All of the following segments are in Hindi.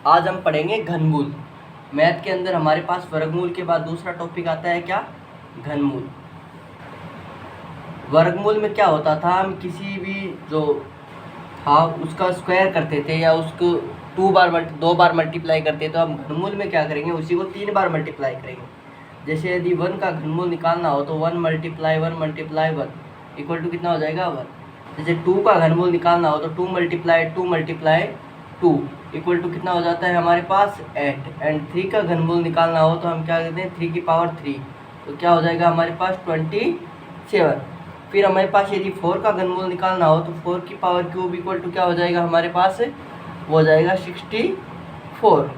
आज हम पढ़ेंगे घनमूल। मैथ के अंदर हमारे पास वर्गमूल के बाद दूसरा टॉपिक आता है क्या? घनमूल। वर्गमूल में क्या होता था, हम किसी भी जो था उसका स्क्वायर करते थे या उसको दो बार मल्टीप्लाई करते थे। तो हम घनमूल में क्या करेंगे, उसी को 3 बार मल्टीप्लाई करेंगे। जैसे यदि 1 का घनमूल निकालना हो तो 1 मल्टीप्लाई 1 मल्टीप्लाई 1 इक्वल टू कितना हो जाएगा 1। जैसे 2 का घनमूल निकालना हो तो 2 मल्टीप्लाई 2 इक्वल टू कितना हो जाता है हमारे पास 8। एंड 3 का घनमूल निकालना हो तो हम क्या करते हैं 3 की पावर 3, तो क्या हो जाएगा हमारे पास 27। फिर हमारे पास यदि 4 का घनमूल निकालना हो तो 4 की पावर क्यूब इक्वल टू क्या हो जाएगा हमारे पास, वो हो जाएगा 64।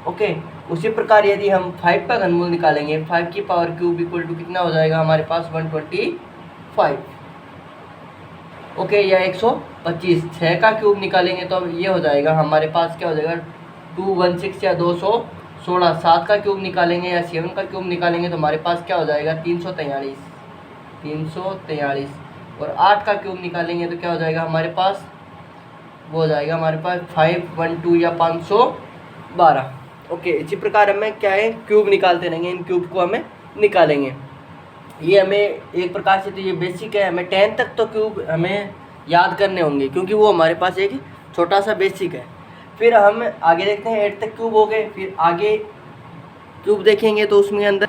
ओके। उसी प्रकार यदि हम 5 का घनमूल निकालेंगे, 5 की पावर क्यूब इक्वल टू कितना हो जाएगा हमारे पास 125। ओके, या 125। 6 का क्यूब निकालेंगे तो अब ये हो जाएगा हमारे पास क्या हो जाएगा 216 या 216। 7 का क्यूब निकालेंगे या 7 का क्यूब निकालेंगे तो हमारे पास क्या हो जाएगा 343। और 8 का क्यूब निकालेंगे तो क्या हो जाएगा हमारे पास, वो हो जाएगा हमारे पास 512 या 512। ओके, इसी प्रकार हमें क्या है क्यूब निकालते रहेंगे, इन क्यूब को हमें निकालेंगे। ये हमें एक प्रकार से तो ये बेसिक है, हमें 10 तक तो क्यूब हमें याद करने होंगे क्योंकि वो हमारे पास एक छोटा सा बेसिक है। फिर हम आगे देखते हैं 8 तक क्यूब हो गए, फिर आगे क्यूब देखेंगे तो उसमें अंदर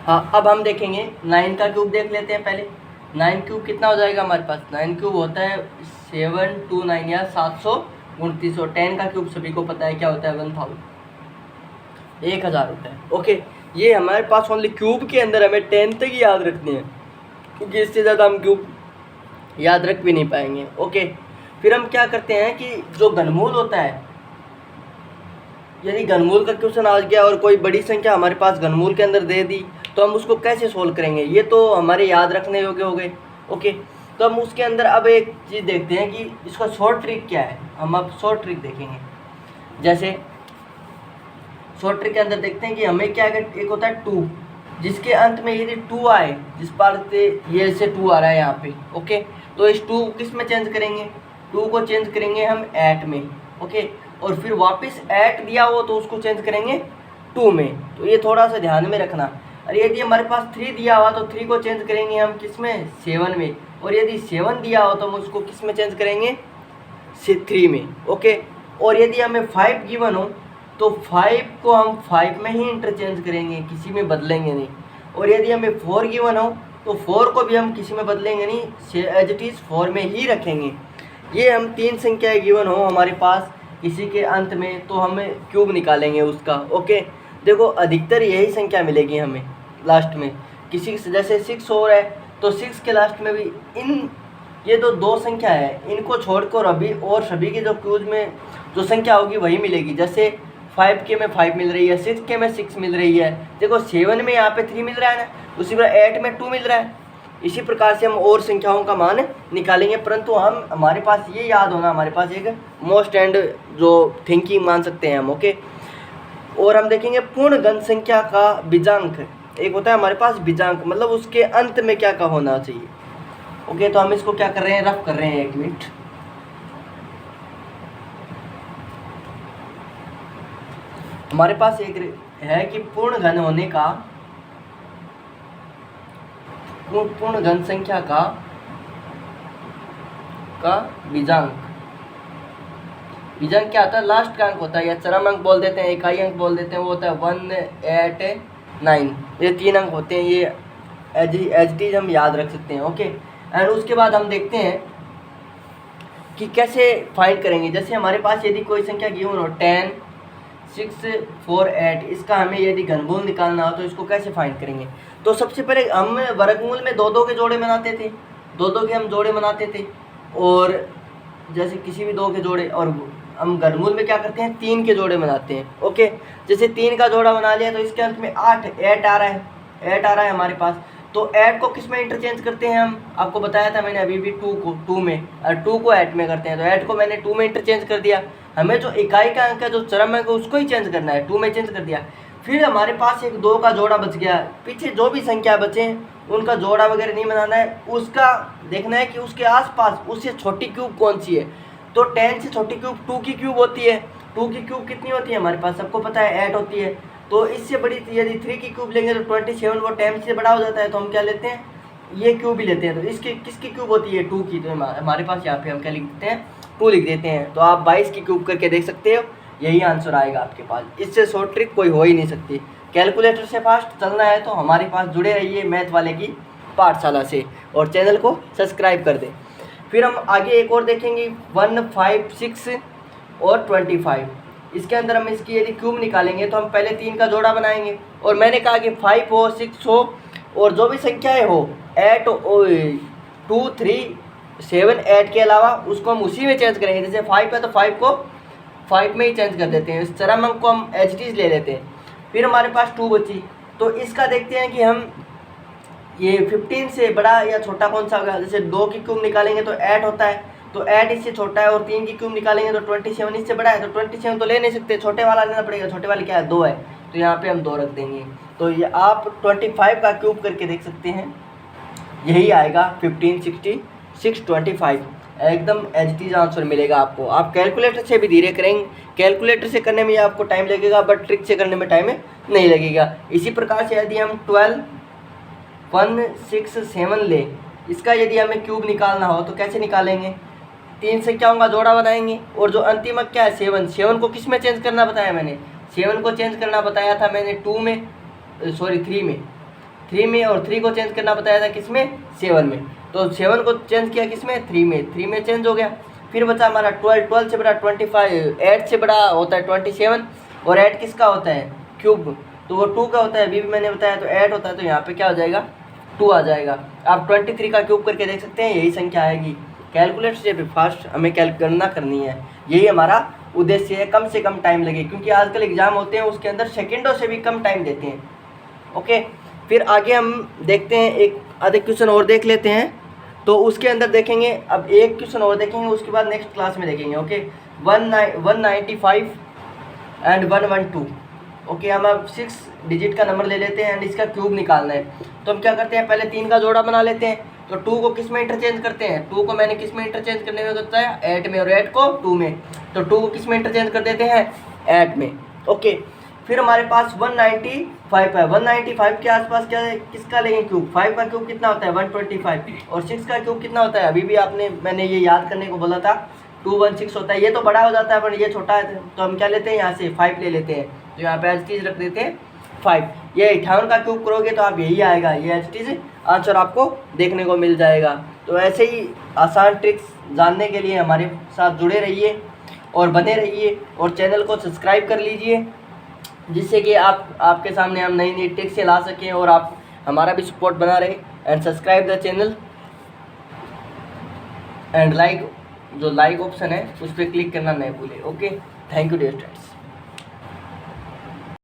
अब हम देखेंगे 9 का क्यूब देख लेते हैं पहले। 9 क्यूब कितना हो जाएगा हमारे पास, 9 क्यूब होता है 729 या 729। और 10 का क्यूब सभी को पता है क्या होता है 1000 होता है। ओके, ये हमारे पास ओनली क्यूब के अंदर हमें 10 तक ही याद रखने हैं क्योंकि इससे ज़्यादा हम क्यूब याद रख भी नहीं पाएंगे। ओके, फिर हम क्या करते हैं कि जो घनमूल होता है, यदि घनमूल का क्वेश्चन आ गया और कोई बड़ी संख्या हमारे पास घनमूल के अंदर दे दी तो हम उसको कैसे सोल्व करेंगे, ये तो हमारे याद रखने योग्य हो गए। ओके, तो हम उसके अंदर अब एक चीज़ देखते हैं कि इसका शॉर्ट ट्रिक क्या है। हम अब शॉर्ट ट्रिक देखेंगे। जैसे शॉर्ट ट्रिक के अंदर देखते हैं कि हमें क्या है, एक होता है 2 जिसके अंत में यदि 2 आए, जिस पर से ये से 2 आ रहा है यहाँ पे। ओके, तो इस 2 किस में चेंज करेंगे, 2 को चेंज करेंगे हम 8 में। ओके, और फिर वापस 8 दिया हो तो उसको चेंज करेंगे 2 में। तो ये थोड़ा सा ध्यान में रखना। और यदि हमारे पास 3 दिया हुआ तो 3 को चेंज करेंगे हम किस में, 7 में। और यदि 7 दिया हो तो हम उसको किस में चेंज करेंगे, 3 में। ओके, और यदि हमें 5 गिवन हो तो 5 को हम 5 में ही इंटरचेंज करेंगे, किसी में बदलेंगे नहीं। और यदि हमें 4 गिवन हो तो 4 को भी हम किसी में बदलेंगे नहीं, एज इट इज़ 4 में ही रखेंगे। ये हम 3 संख्याएं गिवन हो हमारे पास किसी के अंत में तो हमें क्यूब निकालेंगे उसका। ओके, देखो अधिकतर यही संख्या मिलेगी हमें लास्ट में। किसी जैसे 6 और है तो 6 के लास्ट में भी ये तो 2 संख्या है, इनको छोड़कर अभी और सभी की जो क्यूब में जो संख्या होगी वही मिलेगी। जैसे 5 के में 5 मिल रही है, 6 के में 6 मिल रही है। देखो 7 में यहाँ पे 3 मिल रहा है ना, उसी प्रकार 8 में 2 मिल रहा है। इसी प्रकार से हम और संख्याओं का मान निकालेंगे, परंतु हम हमारे पास ये याद होना हमारे पास एक मोस्ट एंड जो थिंकिंग मान सकते हैं हम। ओके, और हम देखेंगे पूर्ण घन संख्या का बीजांक। एक होता है हमारे पास बीजांक, मतलब उसके अंत में क्या का होना चाहिए। ओके, तो हम इसको क्या कर रहे हैं, रफ कर रहे हैं, 1 मिनट। हमारे पास एक है कि पूर्ण घन होने का, पूर्ण घन संख्या का बीजांक। बीजांक क्या होता है, लास्ट का अंक होता है, या चरम अंक बोल देते हैं, इकाई अंक बोल देते हैं, वो होता है 189। ये 3 अंक होते हैं, ये एज टी हम याद रख सकते हैं। ओके, एंड उसके बाद हम देखते हैं कि कैसे फाइंड करेंगे। जैसे हमारे पास यदि कोई संख्या गिवन हो 10 6 4 8, इसका हमें यदि घनमूल निकालना हो तो इसको कैसे फाइंड करेंगे। तो सबसे पहले हम वर्गमूल में 2-2 के जोड़े बनाते थे, 2-2 के हम जोड़े बनाते थे। और जैसे किसी भी 2 के जोड़े, और हम घनमूल में क्या करते हैं 3 के जोड़े बनाते हैं। ओके, जैसे 3 का जोड़ा बना लिया तो इसके अंत में 8 आ रहा है, 8 आ रहा है हमारे पास। तो 8 को किस में इंटरचेंज करते हैं हम, आपको बताया था मैंने अभी भी 2 में, और 2 को 8 में करते हैं। तो 8 को मैंने 2 में इंटरचेंज कर दिया। हमें जो इकाई का अंक है, जो चरम अंक है, उसको ही चेंज करना है, 2 में चेंज कर दिया। फिर हमारे पास एक 2 का जोड़ा बच गया, पीछे जो भी संख्या बचे उनका जोड़ा वगैरह नहीं बनाना है, उसका देखना है कि उसके आसपास उससे छोटी क्यूब कौन सी है। तो 10 से छोटी क्यूब 2 की क्यूब होती है, 2 की क्यूब कितनी होती है हमारे पास सबको पता है 8 होती है। तो इससे बड़ी यदि 3 की क्यूब लेंगे तो 27 वो 10 से बड़ा हो जाता है, तो हम क्या लेते हैं ये क्यूब ही लेते हैं। तो इसकी किसकी क्यूब होती है 2 की, तो हमारे पास यहाँ पे हम क्या लिख देते हैं 2 लिख देते हैं। तो आप 22 की क्यूब करके देख सकते हो, यही आंसर आएगा आपके पास। इससे शॉर्ट ट्रिक कोई हो ही नहीं सकती। कैलकुलेटर से फास्ट चलना है तो हमारे पास जुड़े रहिए मैथ वाले की पाठशाला से और चैनल को सब्सक्राइब कर दें। फिर हम आगे एक और देखेंगे 1, 5, 6 और 25। इसके अंदर हम इसकी यदि क्यूब निकालेंगे तो हम पहले 3 का जोड़ा बनाएंगे और मैंने कहा कि 5 हो 6 हो और जो भी संख्याएं हो 8 2 3 7 8 के अलावा उसको हम उसी में चेंज करेंगे। जैसे 5 है तो 5 को 5 में ही चेंज कर देते हैं, इस चरम अंक को हम एच ले लेते हैं। फिर हमारे पास 2 बची, तो इसका देखते हैं कि हम ये 15 से बड़ा या छोटा कौन सा होगा। जैसे 2 की क्यूब निकालेंगे तो 8 होता है, तो 8 इससे छोटा है और 3 की क्यूब निकालेंगे तो 27 इससे बड़ा है, तो 27 तो ले नहीं सकते, छोटे वाला लेना पड़ेगा। छोटे वाले क्या है 2 है, तो यहाँ पे हम 2 रख देंगे। तो ये आप 25 का क्यूब करके देख सकते हैं, यही आएगा 15, 60, 6, 25। एकदम एच आंसर मिलेगा आपको। आप कैलकुलेटर से भी धीरे करेंगे, कैलकुलेटर से करने में आपको टाइम लगेगा बट ट्रिक से करने में टाइम नहीं लगेगा। इसी प्रकार से यदि हम 12, 1, 6, 7 ले, इसका यदि हमें क्यूब निकालना हो तो कैसे निकालेंगे, 3 संख्याओं का जोड़ा बनाएंगे और जो अंतिम अंक क्या है 7 को किस में चेंज करना बताया मैंने, 7 को चेंज करना बताया था मैंने 3 में और 3 को चेंज करना बताया था किसमें 7 में। तो 7 को चेंज किया किसमें 3 में चेंज हो गया। फिर बचा हमारा 12 से बड़ा 25, 8 से बड़ा होता है 27 और 8 किसका होता है क्यूब, तो वो 2 का होता है, अभी भी मैंने बताया। तो 8 होता है, तो यहाँ पे क्या हो जाएगा 2 आ जाएगा। आप 23 का क्यूब करके देख सकते हैं, यही संख्या आएगी। कैलकुलेटर से भी फास्ट हमें गणना करनी है, यही हमारा उद्देश्य है। कम से कम टाइम लगे, क्योंकि आजकल एग्जाम होते हैं उसके अंदर सेकेंडों से भी कम टाइम देते हैं। ओके, फिर आगे हम देखते हैं एक आधे क्वेश्चन और देख लेते हैं। तो उसके अंदर देखेंगे, अब एक क्वेश्चन और देखेंगे, उसके बाद नेक्स्ट क्लास में देखेंगे। Okay, 195 and 112। ओके, हम अब 6 डिजिट का नंबर ले लेते हैं एंड इसका क्यूब निकालना है। तो हम क्या करते हैं, पहले 3 का जोड़ा बना लेते हैं। तो 2 को किस में इंटरचेंज करते हैं, 2 को मैंने किस में इंटरचेंज करने में बताया 8 में और 8 को 2 में। तो 2 को किस में इंटरचेंज कर देते हैं 8 में। ओके, फिर हमारे पास 195 है, 195 के आसपास क्या है, किसका लेंगे क्यूब, 5 का क्यूब कितना होता है 125 और 6 का क्यूब कितना होता है, अभी भी मैंने ये याद करने को बोला था 216 होता है। ये तो बड़ा हो जाता है पर ये छोटा है, तो हम क्या लेते हैं यहाँ से 5 ले लेते हैं। तो यहाँ पे एच रख देते हैं 5। ये 58 का क्यूब करोगे तो आप यही आएगा, ये एच आंसर आपको देखने को मिल जाएगा। तो ऐसे ही आसान ट्रिक्स जानने के लिए हमारे साथ जुड़े रहिए और बने रहिए और चैनल को सब्सक्राइब कर लीजिए, जिससे कि आपके सामने हम नई नई ट्रिक्स ला सकें और आप हमारा भी सपोर्ट बना रहे। And subscribe the channel and like option है उस पर क्लिक करना नहीं भूले। Okay, thank you dear students.